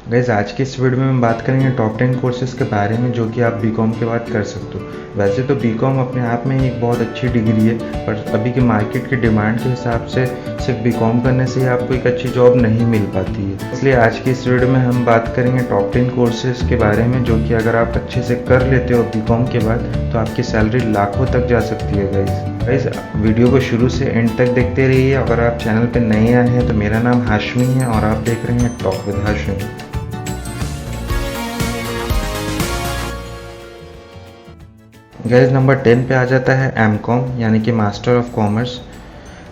Guys आज के इस वीडियो में हम बात करेंगे टॉप 10 कोर्सेज के बारे में जो कि आप बीकॉम के बाद कर सकते हो। वैसे तो बीकॉम अपने आप में ही एक बहुत अच्छी डिग्री है, पर अभी के मार्केट की डिमांड के हिसाब से सिर्फ बीकॉम करने से ही आपको एक अच्छी जॉब नहीं मिल पाती है। इसलिए आज की इस वीडियो में हम बात करेंगे टॉप 10 कोर्सेज के बारे में जो कि अगर आप अच्छे से कर लेते हो बीकॉम के बाद तो आपकी सैलरी लाखों तक जा सकती है। गाइस वीडियो को शुरू से एंड तक देखते रहिए। अगर आप चैनल पर नए आए हैं तो मेरा नाम हाशमी है और आप देख रहे हैं talk with Hashmi. Guys number 10 पे आ जाता है एमकॉम यानी कि मास्टर ऑफ कॉमर्स।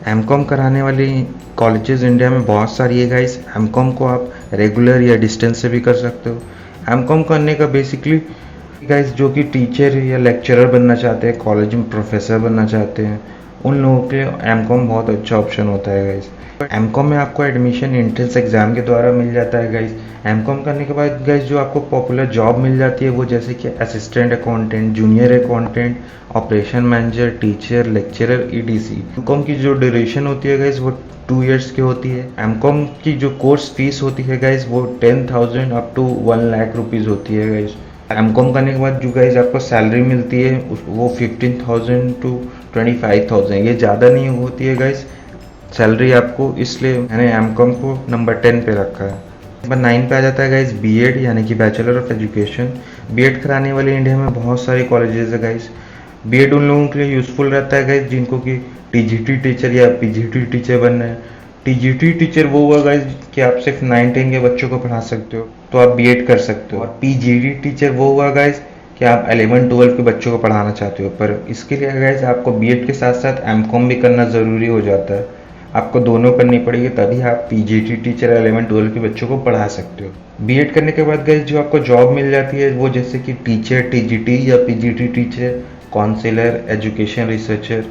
एमकॉम कराने वाली कॉलेजेस इंडिया में बहुत सारी है गाइस। एमकॉम को आप रेगुलर या डिस्टेंस से भी कर सकते हो। एमकॉम करने का बेसिकली गाइस जो कि टीचर या लेक्चरर बनना चाहते हैं, कॉलेज में प्रोफेसर बनना चाहते हैं, उन लोगों के लिए एमकॉम बहुत अच्छा ऑप्शन होता है गाइस। एमकॉम में आपको एडमिशन एंट्रेंस एग्जाम के द्वारा मिल जाता है गाइस। एमकॉम करने के बाद गाइस जो आपको पॉपुलर जॉब मिल जाती है वो जैसे कि assistant accountant, junior accountant, operation manager, teacher, lecturer, ETC. M Com की जो ड्यूरेशन होती है गाइस वो 2 इयर्स की होती है। एमकॉम की जो कोर्स फीस होती है गाइस वो 10,000 अप टू 1 लाख रुपीज़ होती है गाइस। एमकॉम करने के बाद जो गाइस आपको सैलरी मिलती है वो 15,000 टू 25,000, ये ज़्यादा नहीं होती है गाइस सैलरी आपको, इसलिए मैंने एमकॉम को नंबर 10 पे रखा है। नंबर 9 पे आ जाता है गाइस बीएड यानी कि बैचलर ऑफ एजुकेशन। बीएड कराने वाले इंडिया में बहुत सारे कॉलेजेस है गाइस। बीएड उन लोगों के लिए यूज़फुल रहता है गाइस जिनको कि टीजीटी टीचर या पीजीटी टीचर बनना है। टीजीटी टीचर वो हुआ गाइस कि आप सिर्फ 9-10 के बच्चों को पढ़ा सकते हो तो आप बीएड कर सकते हो। और पीजीटी टीचर वो हुआ गाइस कि आप 11-12 के बच्चों को पढ़ाना चाहते हो, पर इसके लिए गाइस आपको बीएड के साथ साथ एमकॉम भी करना ज़रूरी हो जाता है। आपको दोनों करनी पड़ेगी तभी आप पीजीटी टीचर 11-12 के बच्चों को पढ़ा सकते हो। बीएड करने के बाद गाइस जो आपको जॉब मिल जाती है वो जैसे कि टीचर, टीजीटी या PGT teacher, counsellor, education researcher.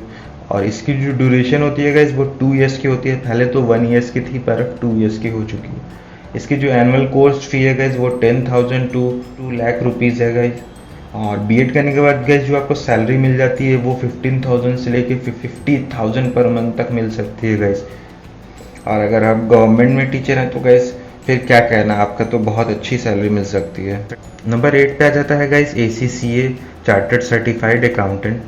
और इसकी जो ड्यूरेशन होती है गाइस वो 2 इयर्स की होती है। पहले तो 1 इयर्स की थी पर अब 2 इयर्स की हो चुकी है। इसकी जो एनुअल कोर्स फी है गाइस वो 10,000 टू 2 लाख रुपीज़ है गाइस। और बीएड करने के बाद गाइस जो आपको सैलरी मिल जाती है वो 15,000 से लेके 50,000 पर मंथ तक मिल सकती है गाइस। और अगर आप गवर्नमेंट में टीचर हैं तो गाइस फिर क्या कहना, आपका तो बहुत अच्छी सैलरी मिल सकती है। नंबर 8 पे आ जाता है guys ACCA chartered certified accountant.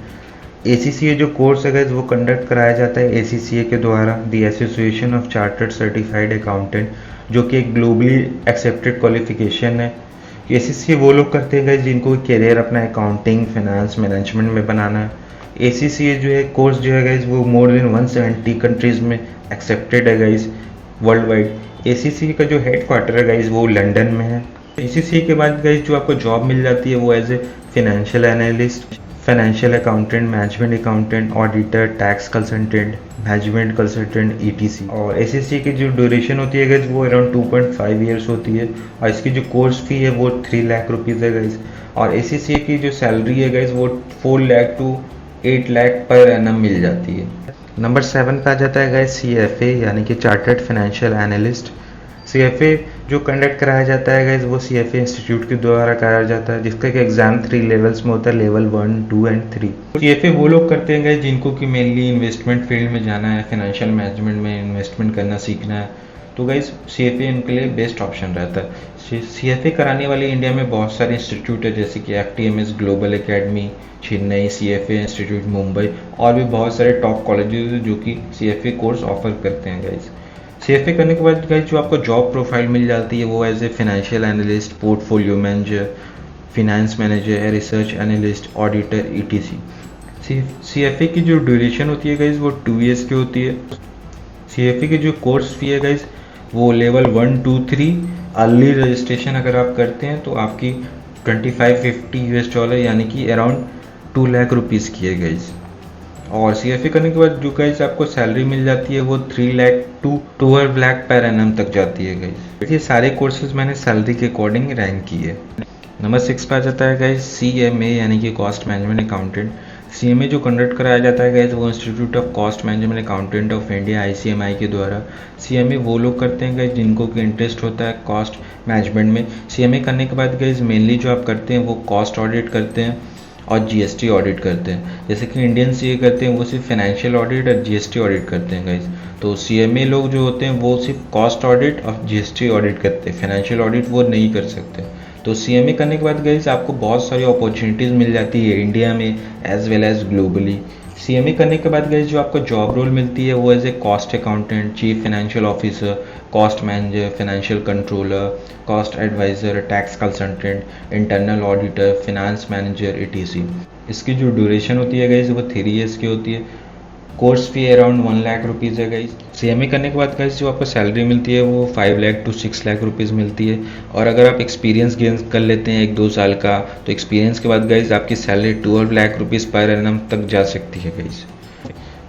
ACCA जो कोर्स है गाइस वो कंडक्ट कराया जाता है ACCA के द्वारा, the association of chartered certified accountant, जो कि एक ग्लोबली एक्सेप्टेड क्वालिफिकेशन है। ACCA वो लोग करते हैं गाइस जिनको करियर अपना अकाउंटिंग, फाइनेंस, मैनेजमेंट में बनाना है। ACCA जो है कोर्स जो है गाइस वो मोर देन 170 कंट्रीज़ में एक्सेप्टेड है गाइस वर्ल्ड वाइड। ACCA का जो हेड क्वार्टर है गाइस वो लंदन में है। ACCA के बाद गाइस जो आपको जॉब मिल जाती है वो as a financial analyst, financial accountant, management accountant, auditor, tax consultant, management consultant, ETC। और ACCA की जो ड्यूरेशन होती है गाइस वो अराउंड 2.5 ईयर्स होती है। और इसकी जो कोर्स फी है वो 3 लाख रुपीज़ है गाइस। और ACCA की जो सैलरी है गाइस वो 4 lakh to 8 lakh per annum मिल जाती है। नंबर 7 पे आ जाता है गाइस CFA यानी कि चार्टर्ड फाइनेंशियल एनालिस्ट। CFA जो कंडक्ट कराया जाता है गाइस वो CFA इंस्टीट्यूट के द्वारा कराया जाता है, जिसका कि एग्जाम 3 लेवल्स में होता है, लेवल 1, 2 एंड 3। CFA वो लोग करते हैं गाइस जिनको कि मेनली इन्वेस्टमेंट फील्ड में जाना है, फाइनेंशियल मैनेजमेंट में इन्वेस्टमेंट करना सीखना है, तो गाइस CFA उनके लिए बेस्ट ऑप्शन रहता है। CFA कराने वाले इंडिया में बहुत सारे इंस्टीट्यूट है जैसे कि FTMS global academy, Chennai, CFA institute Mumbai, और भी बहुत सारे टॉप कॉलेजेस जो कि CFA कोर्स ऑफर करते हैं गाइस। CFA करने के बाद गाइस जो आपको जॉब प्रोफाइल मिल जाती है वो as a financial analyst, portfolio manager, finance manager, research analyst, auditor, ETC। CFA की जो ड्यूरेशन होती है गाइस वो 2 इयर्स की होती है। CFA की जो कोर्स फी है गाइस वो लेवल 1, 2, 3। अर्ली रजिस्ट्रेशन अगर आप करते हैं तो आपकी 25-50 US डॉलर यानी कि अराउंड 2 लाख रुपीज़ की है गाइस। और CFA करने के बाद जो गाइस आपको सैलरी मिल जाती है वो 3 लाख टू 12 लाख पर एनम तक जाती है गाइस। ये सारे कोर्सेज मैंने सैलरी के अकॉर्डिंग रैंक किए। नंबर 6 पे आ जाता है गाइस CMA यानी कि कॉस्ट मैनेजमेंट अकाउंटेंट। CMA जो कंडक्ट कराया जाता है गाइस वो institute of cost management accountant of India ICMI के द्वारा। CMA वो लोग करते हैं गाइस जिनको कि इंटरेस्ट होता है कॉस्ट मैनेजमेंट में। CMA करने के बाद गाइस मेनली जो आप करते हैं वो कॉस्ट ऑडिट करते हैं और GST ऑडिट करते हैं। जैसे कि इंडियन CA करते हैं वो सिर्फ फाइनेंशियल ऑडिट और GST ऑडिट करते हैं गाइस। तो CMA लोग जो होते हैं वो सिर्फ कॉस्ट ऑडिट और GST ऑडिट करते हैं, फाइनेंशियल ऑडिट वो नहीं कर सकते। तो CMA करने के बाद गाइस आपको बहुत सारी अपॉर्चुनिटीज़ मिल जाती है इंडिया में as well as globally. CMA करने के बाद गाइस जो आपको जॉब रोल मिलती है वो as a cost accountant, chief financial officer, cost manager, financial controller, cost advisor, tax consultant, internal auditor, finance manager etc। इसकी जो ड्यूरेशन होती है गाइस वो 3 ईयर्स की होती है। Course fee around 1 lakh rupees है गाइस। CMA करने के बाद गाइस जो आपको सैलरी मिलती है वो 5 लाख टू 6 लाख रुपीज़ मिलती है। और अगर आप एक्सपीरियंस गेन कर लेते हैं 1-2 साल का, तो एक्सपीरियंस के बाद गाइस आपकी salary 12 lakh rupees per annum तक जा सकती है गाइस।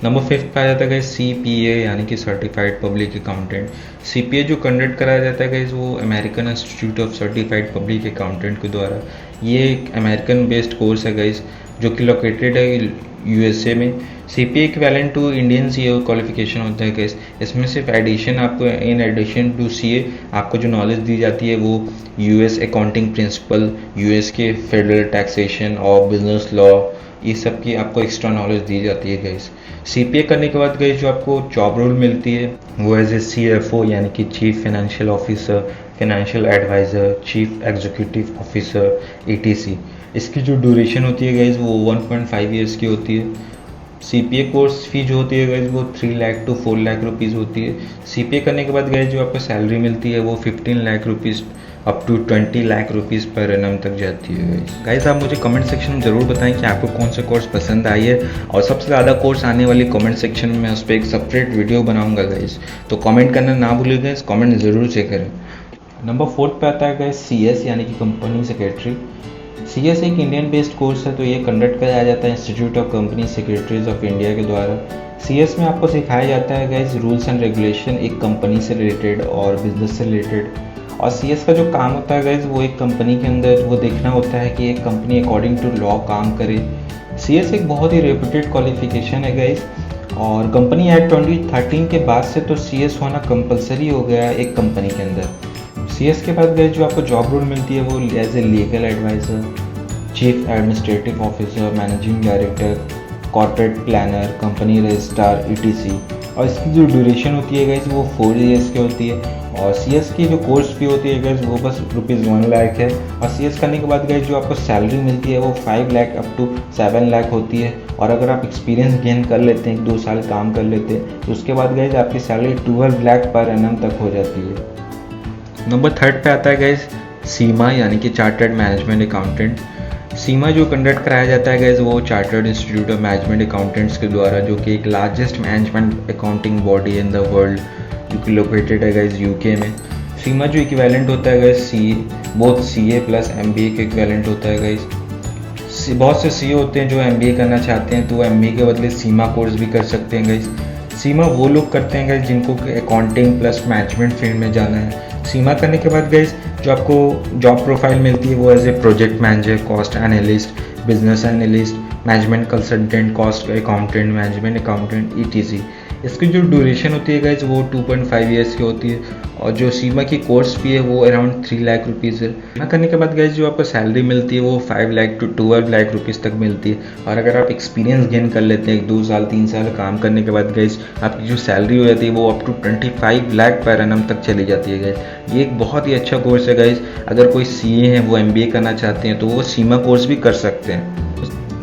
नंबर 5 पे आ जाता है गाइस CPA यानी कि सर्टिफाइड पब्लिक अकाउंटेंट। CPA जो कंडक्ट कराया जाता है गाइस वो American Institute of Certified public Accountant के द्वारा। ये एक अमेरिकन बेस्ड कोर्स है गाइस जो कि लोकेटेड है USA में। CPA equivalent to Indian CA qualification होता है गाइस। इसमें सिर्फ एडिशन आपको इन एडिशन टू CA आपको जो नॉलेज दी जाती है वो US अकाउंटिंग प्रिंसिपल, US के फेडरल टैक्सेशन और बिजनेस लॉ, ये सब की आपको एक्स्ट्रा नॉलेज दी जाती है गाइस। CPA करने के बाद गाइस जो आपको जॉब रोल मिलती है वो एज ए CFO यानी कि chief financial officer, financial advisor, chief executive officer etc। इसकी जो ड्यूरेशन होती है गाइस वो 1.5 ईयर्स की होती है। CPA कोर्स फी जो होती है गाइस वो 3 लाख टू 4 लाख रुपीज़ होती है। CPA करने के बाद गाइस जो आपको सैलरी मिलती है वो 15 lakh rupees up to 20 lakh rupees per annum तक जाती है गाइस। आप मुझे कमेंट सेक्शन में ज़रूर बताएं कि आपको कौन सा कोर्स पसंद आई है, और सबसे ज़्यादा कोर्स आने वाली कमेंट सेक्शन में उस पर एक सेपरेट वीडियो बनाऊंगा गाइस। तो कमेंट करना ना भूलिए गाइस, कमेंट ज़रूर से करें। नंबर 4 पे आता है गाइस CS यानी कि कंपनी सेक्रेटरी। CS एक इंडियन बेस्ड कोर्स है, तो ये कंडक्ट कराया जाता है institute of company secretaries of India के द्वारा। CS में आपको सिखाया जाता है गाइस रूल्स एंड रेगुलेशन एक कंपनी से रिलेटेड और बिजनेस से रिलेटेड। और CS का जो काम होता है गाइस वो एक कंपनी के अंदर वो देखना होता है कि एक कंपनी अकॉर्डिंग टू लॉ काम करे। CS एक बहुत ही रेप्यूटेड क्वालिफिकेशन है गाइस, और कंपनी एक्ट 2013 के बाद से तो CS होना कंपलसरी हो गया है एक कंपनी के अंदर। CS के बाद गाइस जो आपको जॉब रोल मिलती है वो as a legal advisor, chief administrative officer, managing director, corporate planner, company registrar etc। और इसकी जो ड्यूरेशन होती है गाइस वो 4 ईयर्स की होती है। और CS की जो कोर्स फी होती है गाइस वो बस ₹1 लाख है। और CS करने के बाद गाइस जो आपको सैलरी मिलती है वो 5 लाख अप टू 7 लाख होती है। और अगर आप एक्सपीरियंस गेन कर लेते हैं, 2 साल काम कर लेते हैं, तो उसके बाद गाइस आपकी सैलरी 12 लाख पर एनम तक हो जाती है। नंबर 3 पे आता है गाइस CIMA यानी कि चार्टर्ड मैनेजमेंट अकाउंटेंट। CIMA जो कंडक्ट कराया जाता है गाइस वो chartered institute of management accountants के द्वारा, जो कि एक largest management accounting body in the world, जो कि लोकेटेड है गाइस UK में। CIMA जो इक्विवेलेंट होता है guys both CA plus MBA के इक्विवेलेंट होता है गाइस। बहुत से CA होते हैं जो MBA करना चाहते हैं, तो वो MBA के बदले CIMA कोर्स भी कर सकते हैं गाइस। CIMA वो लोग करते हैं गाइस जिनको अकाउंटिंग प्लस मैनेजमेंट फील्ड में जाना है। CIMA करने के बाद गाइस जो आपको जॉब प्रोफाइल मिलती है वो as a project manager, cost analyst, business analyst, management consultant, cost accountant, management accountant etc। इसकी जो ड्यूरेशन होती है गाइस वो 2.5 ईयर्स की होती है। और जो CIMA की कोर्स फी है वो अराउंड 3 लाख रुपीज़ है। CIMA करने के बाद गाइस जो आपको सैलरी मिलती है वो 5 लाख टू 12 लाख रुपीज़ तक मिलती है। और अगर आप एक्सपीरियंस गेन कर लेते हैं 2 साल 3 साल काम करने के बाद गाइस आपकी जो सैलरी हो जाती है वो अप टू 25 लाख पर एनम तक चली जाती है गाइस। ये एक बहुत ही अच्छा कोर्स है गाइस। अगर कोई CA है वो MBA करना चाहते हैं तो वो CIMA कोर्स भी कर सकते हैं।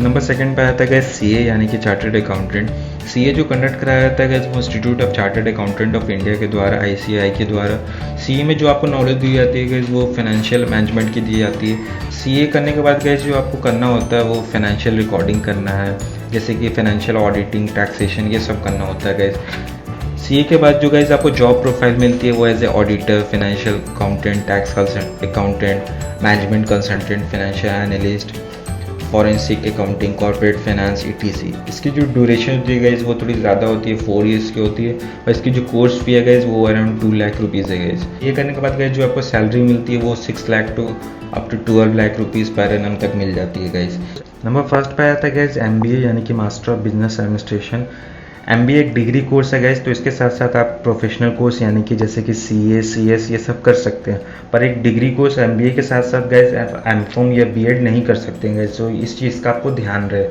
नंबर 2 पे आता है गाइस CA यानी कि चार्टर्ड अकाउंटेंट। CA जो कंडक्ट कराया जाता है गाइस वो institute of chartered accountant of India के द्वारा, ICAI के द्वारा। CA में जो आपको नॉलेज दी जाती है गाइस वो फाइनेंशियल मैनेजमेंट की दी जाती है। CA करने के बाद गाइस जो आपको करना होता है वो फाइनेंशियल रिकॉर्डिंग करना है, जैसे कि फाइनेंशियल ऑडिटिंग, टैक्सेशन, ये सब करना होता है गाइस। CA के बाद जो गाइस आपको जॉब प्रोफाइल मिलती है वो as a auditor, financial accountant, tax accountant, management consultant, financial analyst, forensic accounting, corporate finance etc। इसकी जो ड्यूरेशन होती है गाइस वो थोड़ी ज़्यादा होती है, 4 ईयर्स की होती है। और इसकी जो कोर्स फी है गाइस वो अराउंड 2 लाख रुपीज़ है गाइस। ये करने के बाद गाइस जो आपको सैलरी मिलती है वो 6 lakh to up to 12 lakh rupees per annum तक मिल जाती है गाइस। नंबर 1 पे आता है गाइस MBA यानी कि master of business administration. MBA एक डिग्री कोर्स है गाइस, तो इसके साथ साथ आप प्रोफेशनल कोर्स यानी कि जैसे कि CA, CS ये सब कर सकते हैं। पर एक डिग्री कोर्स MBA के साथ साथ गाइस MCOM या B.Ed नहीं कर सकते गाइस, तो इस चीज़ का आपको ध्यान रहे।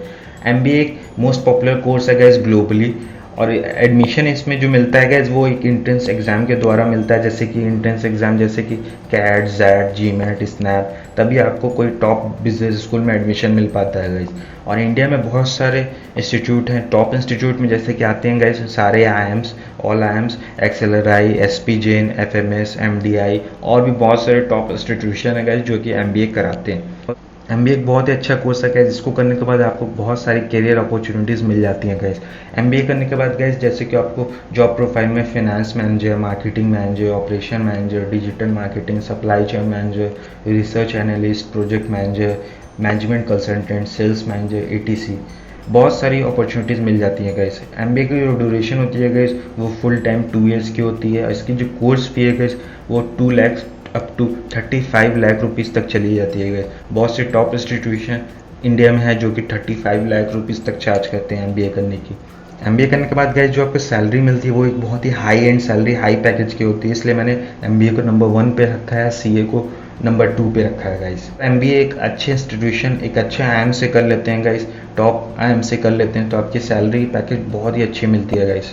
MBA एक मोस्ट पॉपुलर कोर्स है गाइस ग्लोबली, और एडमिशन इसमें जो मिलता है गैस वो एक एंट्रेंस एग्ज़ाम के द्वारा मिलता है, जैसे कि एंट्रेंस एग्ज़ाम जैसे कि कैट, जैट, जीमेट, स्नैप, तभी आपको कोई टॉप बिजनेस स्कूल में एडमिशन मिल पाता है गाइस। और इंडिया में बहुत सारे इंस्टीट्यूट हैं, टॉप इंस्टीट्यूट में जैसे कि आते हैं गाइस सारे IIMs, all IIMs, XLRI, SP Jain, FMS, MDI और भी बहुत सारे टॉप इंस्टीट्यूशन है गाइस जो कि MBA कराते हैं। MBA एक बहुत ही अच्छा कोर्स है गाइस, जिसको करने के बाद आपको बहुत सारी करियर अपॉर्चुनिटीज़ मिल जाती हैं गाइस। MBA करने के बाद गाइस जैसे कि आपको जॉब प्रोफाइल में finance manager, marketing manager, operation manager, digital marketing, supply chain manager, research analyst, project manager, management consultant, sales manager, ETC बहुत सारी अपॉर्चुनिटीज़ मिल जाती हैं गाइस। MBA की जो ड्यूरेशन होती है गाइस वो फुल टाइम 2 ईयर्स की होती है। इसकी जो कोर्स फी है गाइस वो 2 lakh up to 35 lakh rupees तक चली जाती है गाइस। बहुत से टॉप इंस्टीट्यूशन इंडिया में है जो कि 35 लाख रुपीज़ तक चार्ज करते हैं MBA करने की। MBA करने के बाद गाइस जो आपको सैलरी मिलती है वो एक बहुत ही high and salary, high package की होती है, इसलिए मैंने MBA को नंबर 1 पे रखा है, CA को नंबर 2 पे रखा है गाइस। MBA एक अच्छे इंस्टीट्यूशन, एक अच्छे IIM से कर लेते हैं गाइस, टॉप IIM से कर लेते हैं तो आपकी सैलरी पैकेज बहुत ही अच्छी मिलती है गाइस।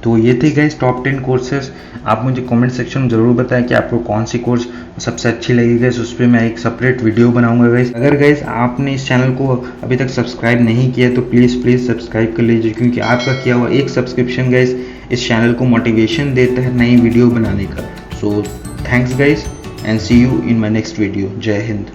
तो ये थी गाइस टॉप 10 कोर्सेज। आप मुझे कमेंट सेक्शन में ज़रूर बताएं कि आपको कौन सी कोर्स सबसे अच्छी लगी गाइस, उस पर मैं एक सेपरेट वीडियो बनाऊंगा गाइस। अगर गाइस आपने इस चैनल को अभी तक सब्सक्राइब नहीं किया तो प्लीज़ सब्सक्राइब कर लीजिए, क्योंकि आपका किया हुआ एक सब्सक्रिप्शन गाइस इस चैनल को मोटिवेशन देता है नई वीडियो बनाने का। So thanks guys and see you in my next video. Jai Hind.